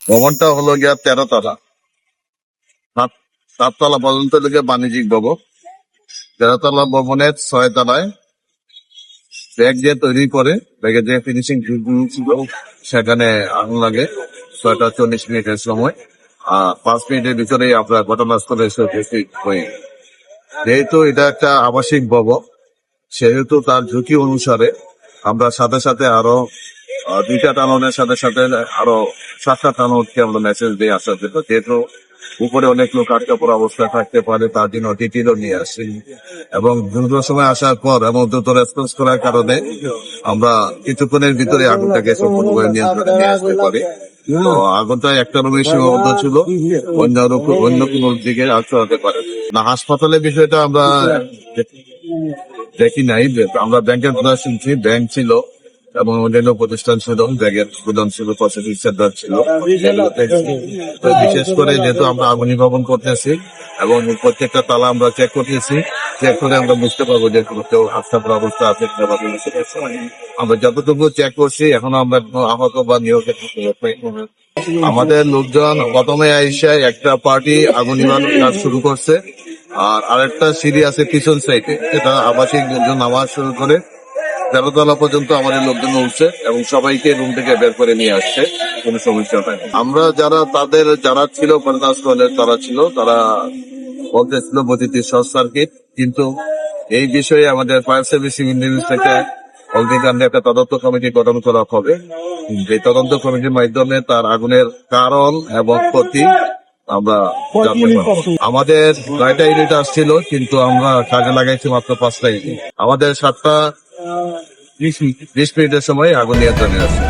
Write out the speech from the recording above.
ভবনটা হলো গিয়া 13 তলা, 7 তলা পর্যন্ত লেগে বাণিজ্যিক ভবন। 13 তলা ভবনের 6 তলায় ব্যাগ দিয়ে তৈরি করে, ব্যাগে যে ফিনিশিং ছিল সেখানে আগুন লাগে 6টা 40 মিনিটের সময়। আর 5 মিনিটের ভিতরেই আমরা ঘটনাস্থলে এসে উপস্থিত হই। যেহেতু এটা একটা আবাসিক ভবন, সেহেতু তার ঝুঁকি অনুসারে আমরা সাথে সাথে আরো 2টা টাননের সাথে সাথে আরো 7টা টাননকে আমরা মেসেজ দিয়ে আসার জন্য, যেহেতু উপরে অনেক লোক আটকা পড়া অবস্থায় থাকতে পারে, তার জন্য টিটিলও নিয়ে আসি। এবং দ্রুত সময় আসার পর এবং দ্রুত রেসপন্স করার কারণে আমরা কিছুক্ষণের ভিতরে আগুনটাকে সম্পূর্ণভাবে নিয়ন্ত্রণে নিয়ে আসতে পারি। তো আগুনটা একটা রুমে সীমাবদ্ধ ছিল, অন্য কোনো দিকে আসতে হতে পারে না। হাসপাতালের বিষয়টা আমরা দেখি নাই। আমরা ব্যাংকের কথা শুনছি, ব্যাংক ছিল এবং অন্যান্য প্রতিষ্ঠান ছিল, ব্যাগের গুদাম ছিল, প্রসেসিং সেন্টার ছিল। তো বিশেষ করে যেহেতু আমরা আগুনি ভবন করতেছি এবং প্রত্যেকটা তালা আমরা চেক করতেছি, চেক করে আমরা বুঝতে পারবো যে কেউ হাসপাতাল অবস্থা আছে। আমরা যতটুকু চেক করছি এখনো আমরা আহত বা নিহতের আমাদের লোকজন প্রথমে আইসা একটা পার্টি আগুন নিবানোর কাজ শুরু করছে, আর আরেকটা সিঁড়ি আছে পিছন সাইডে, যেটা আবাসিক লোকজন নামা শুরু করে 13 তলা পর্যন্ত আমাদের লোকজন উঠছে এবং সবাইকে রুম থেকে বের করে নিয়ে আসছে, কোনো সমস্যা নাই। আমরা যারা ছিল ঘটনাস্থলে, তারা বলতেছিল বৈদ্যুতিক শর্ট সার্কিট, কিন্তু এই বিষয়ে আমাদের ফায়ার সার্ভিস সিভিল থেকে অগ্নিকাণ্ডে একটা তদন্ত কমিটি গঠন করা হবে। এই তদন্ত কমিটির মাধ্যমে তার আগুনের কারণ এবং ক্ষতি আমরা জানতে পারবো। আমাদের 9টা ইউনিট আসছিল, কিন্তু আমরা কাজে লাগাইছি মাত্র 5টা ইউনিট। আমাদের 7টা 20 মিনিটের সময় আগুন নিয়ন্ত্রণে আছে।